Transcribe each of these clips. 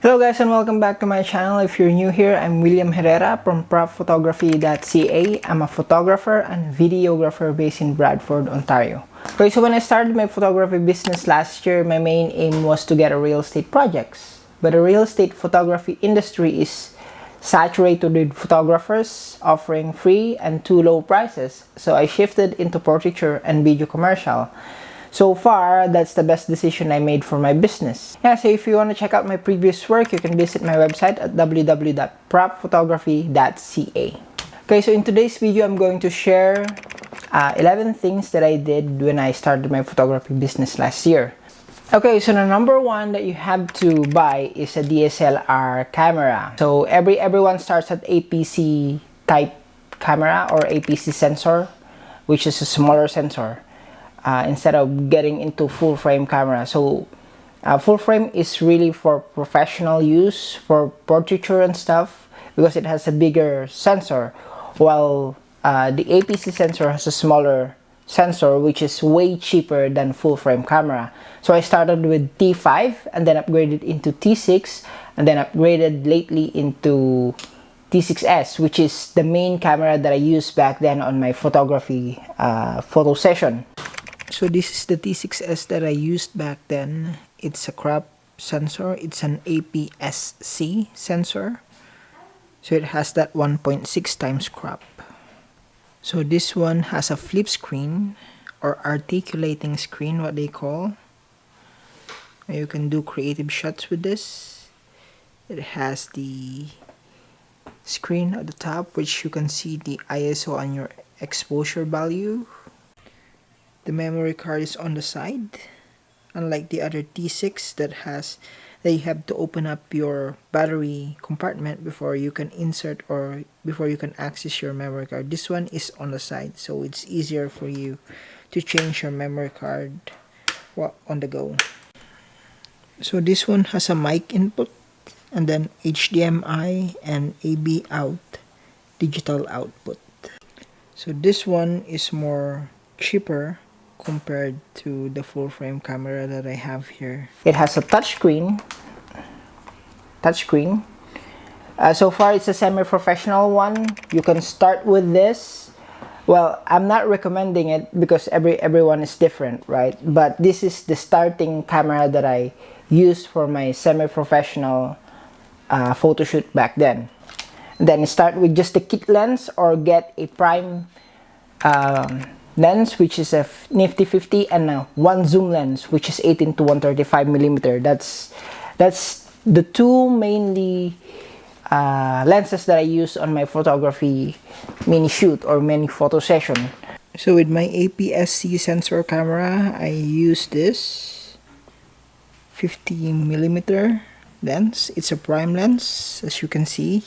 Hello guys and welcome back to my channel. If you're new here, I'm William Herrera from Photography.ca. I'm a photographer and videographer based in Bradford, Ontario. Okay, so when I started my photography business last year, my main aim was to get a real estate projects. But the real estate photography industry is saturated with photographers offering free and too low prices. So I shifted into portraiture and video commercial. So far, that's the best decision I made for my business. Yeah, so if you want to check out my previous work, you can visit my website at www.photography.ca. Okay, so in today's video, I'm going to share 11 things that I did when I started my photography business last year. Okay, so the number one that you have to buy is a DSLR camera. So everyone starts at APS-C type camera or APS-C sensor, which is a smaller sensor. Instead of getting into full frame camera. So full frame is really for professional use, for portraiture and stuff, because it has a bigger sensor, while the APS-C sensor has a smaller sensor, which is way cheaper than full frame camera. So I started with T5 and then upgraded into T6 and then upgraded lately into T6S, which is the main camera that I used back then on my photography photo session. So this is the T6S that I used back then. It's a crop sensor. It's an APS-C sensor. So it has that 1.6 times crop. So this one has a flip screen or articulating screen, what they call. You can do creative shots with this. It has the screen at the top, which you can see the ISO on your exposure value. The memory card is on the side, unlike the other T6 that you have to open up your battery compartment before you can insert or before you can access your memory card. This one is on the side, so it's easier for you to change your memory card on the go. So this one has a mic input and then HDMI and AV out, digital output. So this one is more cheaper compared to the full frame camera that I have here. It has a touchscreen. So far it's a semi-professional one. You can start with this. Well, I'm not recommending it because everyone is different, right? But this is the starting camera that I used for my semi-professional photo shoot back then. Then start with just the kit lens or get a prime lens, which is a nifty 50, and one zoom lens, which is 18 to 135 millimeter. That's the two mainly lenses that I use on my photography mini shoot or mini photo session. So with my APS-C sensor camera, I use this 50 millimeter lens. It's a prime lens, as you can see.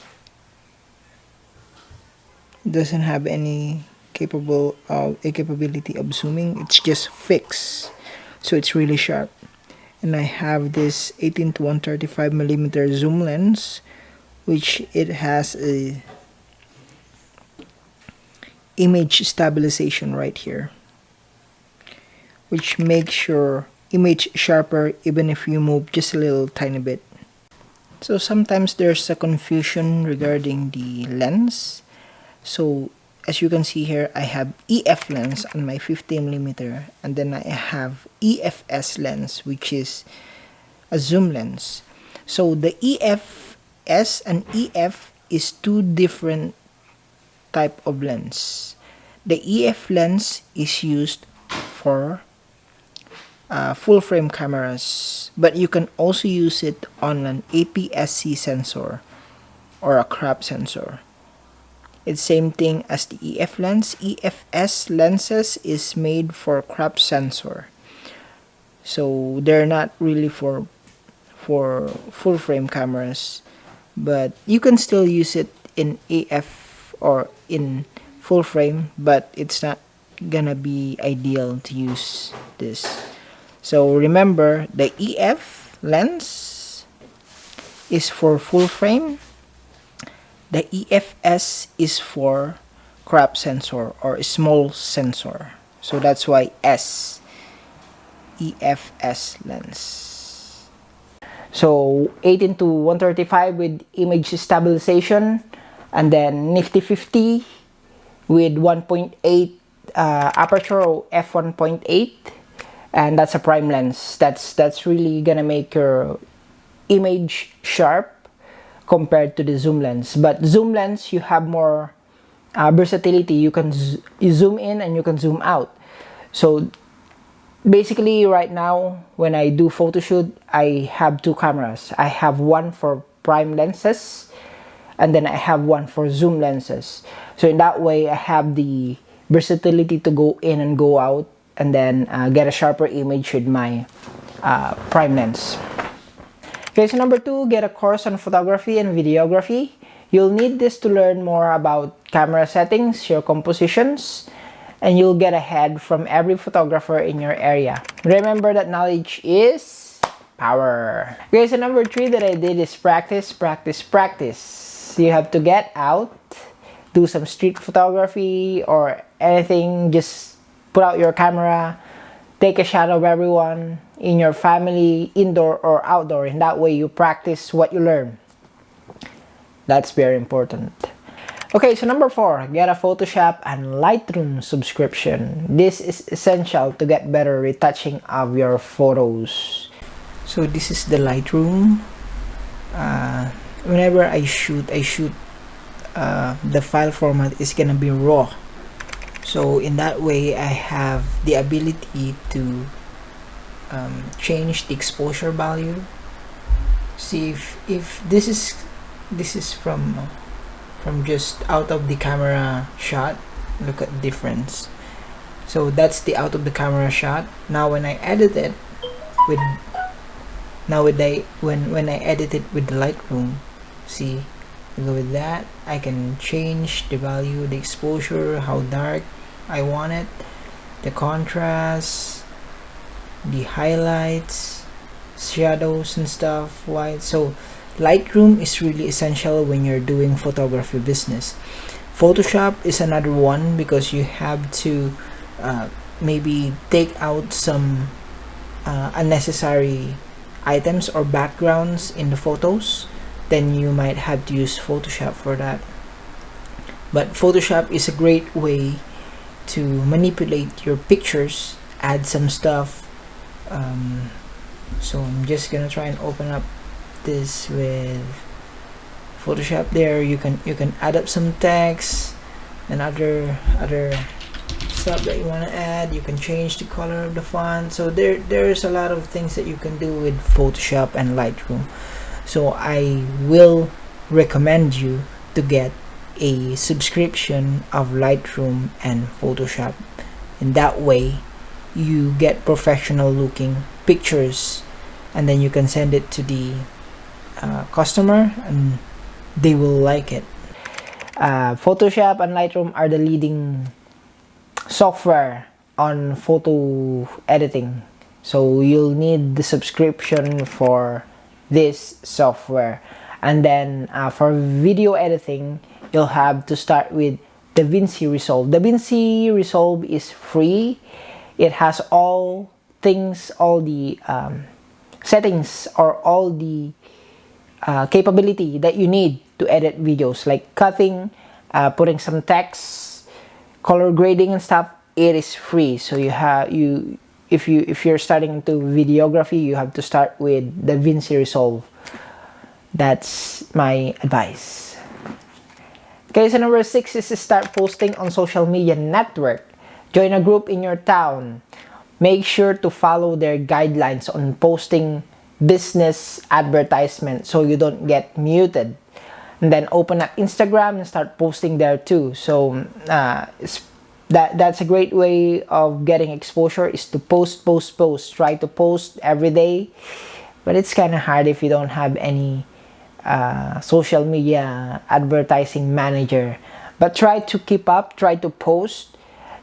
It doesn't have any capability of zooming. It's just fixed, so it's really sharp. And I have this 18 to 135 millimeter zoom lens, which it has a image stabilization right here, which makes your image sharper even if you move just a little tiny bit. So sometimes there's a confusion regarding the lens. So as you can see here, I have EF lens on my 50mm, and then I have EFS lens, which is a zoom lens. So the EFS and EF is two different type of lens. The EF lens is used for full frame cameras, but you can also use it on an APS-C sensor or a crop sensor. It's same thing as the EF lens. EFS lenses is made for crop sensor, so they're not really for full frame cameras, but you can still use it in AF or in full frame, but it's not gonna be ideal to use this. So remember, the EF lens is for full frame. The EFS is for crop sensor or small sensor. So that's why S, EFS lens. So 18 to 135 with image stabilization, and then nifty 50 with 1.8 aperture or f1.8, and that's a prime lens. That's really gonna make your image sharp compared to the zoom lens. But zoom lens, you have more versatility. You can you zoom in and you can zoom out. So basically right now when I do photo shoot, I have two cameras. I have one for prime lenses, and then I have one for zoom lenses. So in that way, I have the versatility to go in and go out, and then get a sharper image with my prime lens. Okay, so number 2, get a course on photography and videography. You'll need this to learn more about camera settings, your compositions, and you'll get ahead from every photographer in your area. Remember that knowledge is power. Okay, so number 3 that I did is practice, practice, practice. You have to get out, do some street photography or anything. Just put out your camera, take a shot of everyone in your family, indoor or outdoor. In that way, you practice what you learn. That's very important. Okay, so number 4, get a Photoshop and Lightroom subscription. This is essential to get better retouching of your photos. So this is the Lightroom. Whenever I shoot, the file format is gonna be raw. So in that way, I have the ability to change the exposure value. See if this is from just out of the camera shot. Look at the difference. So that's the out of the camera shot. Now when I edit it with when I edit it with the Lightroom, see, go with that, I can change the value, the exposure, how dark I want it, the contrast, the highlights, shadows and stuff, white. So Lightroom is really essential when you're doing photography business. Photoshop is another one because you have to maybe take out some unnecessary items or backgrounds in the photos. Then you might have to use Photoshop for that. But Photoshop is a great way to manipulate your pictures, add some stuff. So I'm just gonna try and open up this with Photoshop. There you can add up some text and other stuff that you want to add. You can change the color of the font. So there's a lot of things that you can do with Photoshop and Lightroom. So I will recommend you to get a subscription of Lightroom and Photoshop. In that way you get professional looking pictures, and then you can send it to the customer and they will like it. Photoshop and Lightroom are the leading software on photo editing, so you'll need the subscription for this software. And then for video editing, you'll have to start with the Vinci Resolve. The Vinci Resolve is free. It has all things, all the settings, or all the capability that you need to edit videos, like cutting, putting some text, color grading and stuff. It is free. So if you're starting to videography, you have to start with the Vinci Resolve. That's my advice. Okay, so number 6 is to start posting on social media network. Join a group in your town. Make sure to follow their guidelines on posting business advertisement so you don't get muted. And then open up Instagram and start posting there too. So that's a great way of getting exposure, is to post. Try to post every day, but it's kind of hard if you don't have any social media advertising manager. But try to keep up, try to post.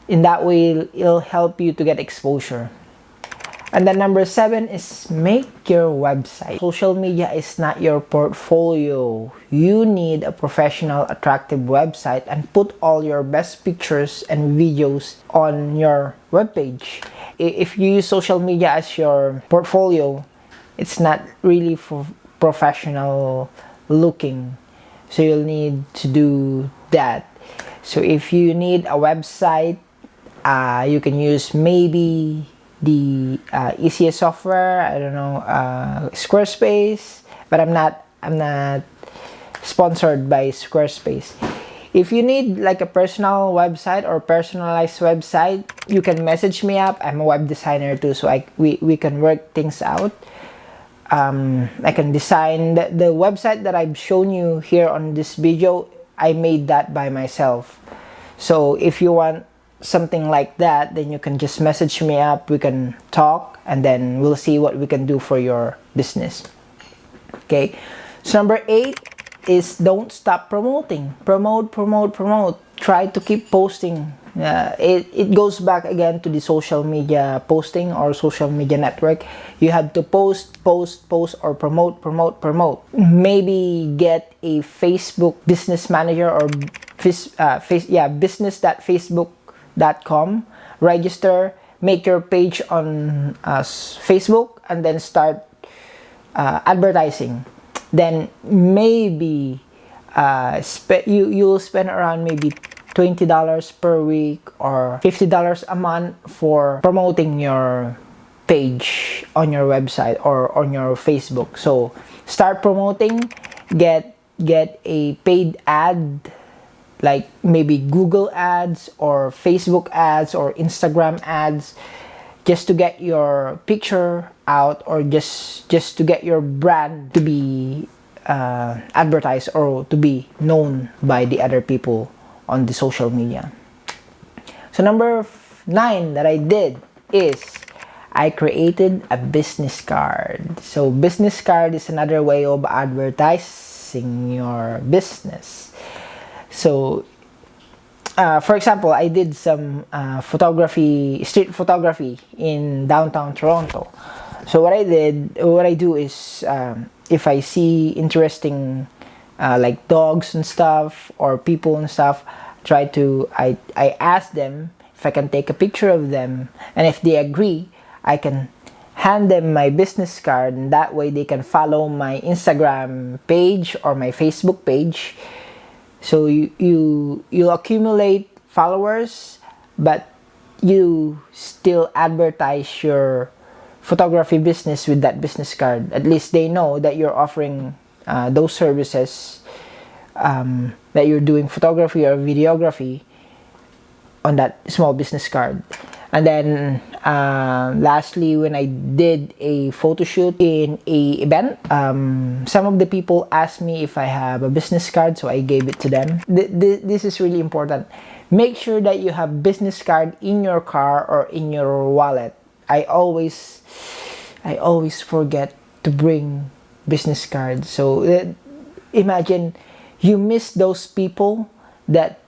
In that way, it'll help you to get exposure. And then number 7 is make your website. Social media is not your portfolio. You need a professional, attractive website and put all your best pictures and videos on your webpage. If you use social media as your portfolio, it's not really for professional looking, so you'll need to do that. So if you need a website, you can use maybe the easiest software, I don't know, Squarespace, but I'm not sponsored by Squarespace. If you need like a personal website or personalized website, you can message me up. I'm a web designer too, so we can work things out. I can design the website that I've shown you here on this video. I made that by myself. So if you want something like that, then you can just message me up. We can talk, and then we'll see what we can do for your business. Okay, so number 8 is don't stop promoting. Promote. Try to keep posting. It goes back again to the social media posting or social media network. You have to post or promote. Maybe get a Facebook business manager or business.facebook.com. Register, make your page on Facebook, and then start advertising. Then maybe you'll spend around maybe $20 per week or $50 a month for promoting your page on your website or on your Facebook. So start promoting, get a paid ad, like maybe Google ads or Facebook ads or Instagram ads, just to get your picture out, or just to get your brand to be advertised or to be known by the other people on the social media. So number 9 that I did is I created a business card. So business card is another way of advertising your business. So for example, I did some street photography in downtown Toronto. So what I do is, if I see interesting like dogs and stuff or people and stuff, I ask them if I can take a picture of them, and if they agree, I can hand them my business card, and that way they can follow my Instagram page or my Facebook page. So you'll accumulate followers, but you still advertise your photography business with that business card. At least they know that you're offering those services, that you're doing photography or videography on that small business card. And then lastly, when I did a photo shoot in a event, some of the people asked me if I have a business card, so I gave it to them. This is really important. Make sure that you have business card in your car or in your wallet. I always forget to bring business cards. So imagine you miss those people that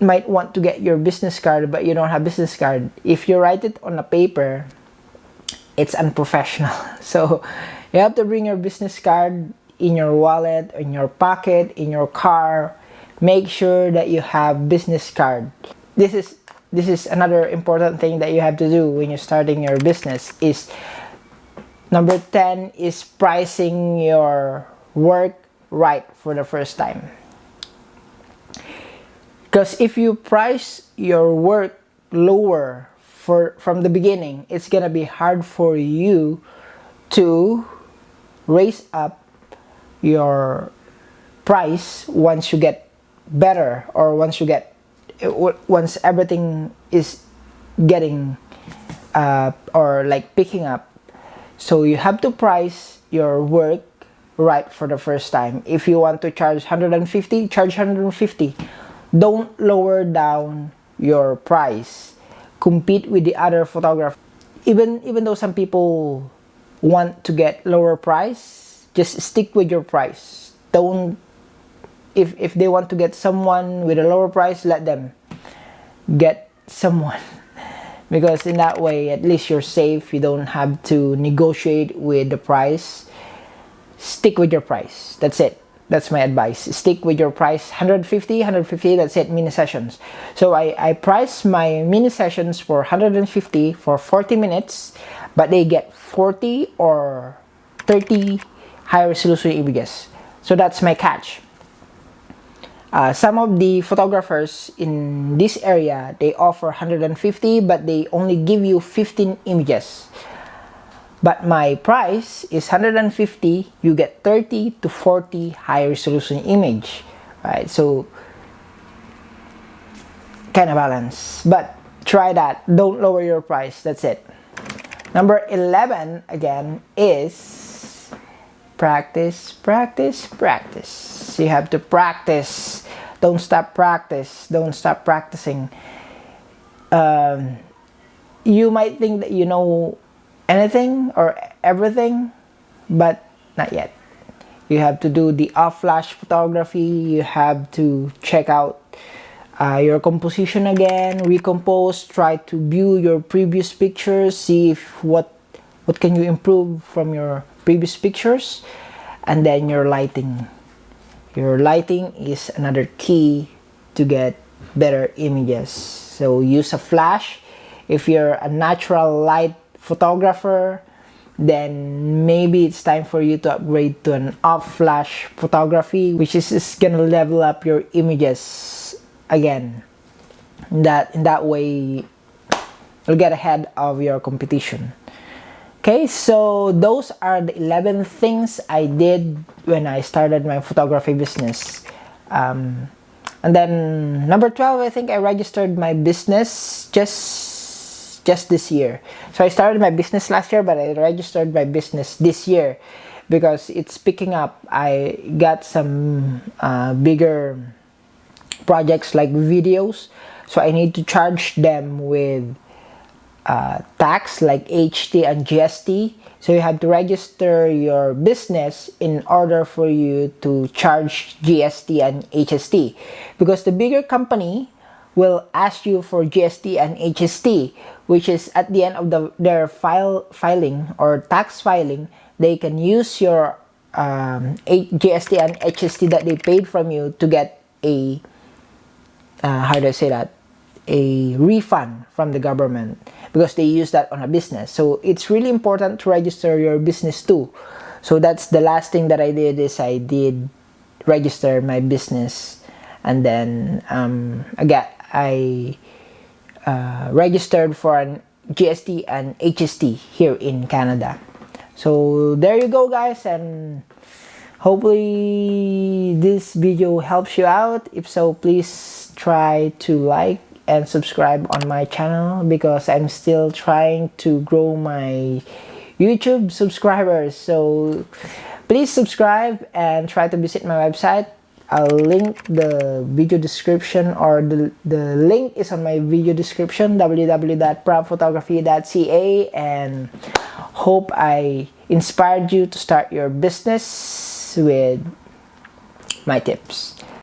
might want to get your business card, but you don't have business card. If you write it on a paper, it's unprofessional. So you have to bring your business card in your wallet, in your pocket, in your car. Make sure that you have business card. This is another important thing that you have to do when you're starting your business. Is number 10 is pricing your work right for the first time. Because if you price your work lower from the beginning, it's gonna be hard for you to raise up your price once you get better, or once everything is getting or like picking up. So you have to price your work right for the first time. If you want to charge 150, charge 150. Don't lower down your price. Compete with the other photographers. Even though some people want to get lower price, just stick with your price. Don't, if they want to get someone with a lower price, let them get someone. Because in that way, at least you're safe. You don't have to negotiate with the price. Stick with your price. That's it. That's my advice. Stick with your price. 150, that's it, mini sessions. So I price my mini sessions for 150 for 40 minutes, but they get 40 or 30 high resolution images. So that's my catch. Some of the photographers in this area, they offer 150, but they only give you 15 images. But my price is 150, you get 30 to 40 high resolution image, right? So kind of balance, but try that. Don't lower your price. That's it. Number 11 again is practice, practice, practice. You have to practice. Don't stop practice. Don't stop practicing. You might think that you know anything or everything, but not yet. You have to do the off-flash photography. You have to check out your composition again, recompose, try to view your previous pictures, see if what can you improve from your previous pictures. And then your lighting. Your lighting is another key to get better images. So use a flash. If you're a natural light photographer, then maybe it's time for you to upgrade to an off-flash photography, which is gonna level up your images again. In that way, you'll get ahead of your competition. Okay, so those are the 11 things I did when I started my photography business. And then number 12, I think I registered my business just this year. So I started my business last year, but I registered my business this year because it's picking up. I got some bigger projects like videos, so I need to charge them with tax like HT and GST. So you have to register your business in order for you to charge GST and HST, because the bigger company will ask you for GST and HST, which is at the end of their filing or tax filing. They can use your GST and HST that they paid from you to get a how do I say that, a refund from the government, because they use that on a business. So it's really important to register your business too. So that's the last thing that I did, is I did register my business, and then I registered for an GST and HST here in Canada. So there you go, guys, and hopefully this video helps you out. If so, please try to like and subscribe on my channel, because I'm still trying to grow my YouTube subscribers. So please subscribe and try to visit my website. I'll link the video description, or the link is on my video description, www.pravphotography.ca, and hope I inspired you to start your business with my tips.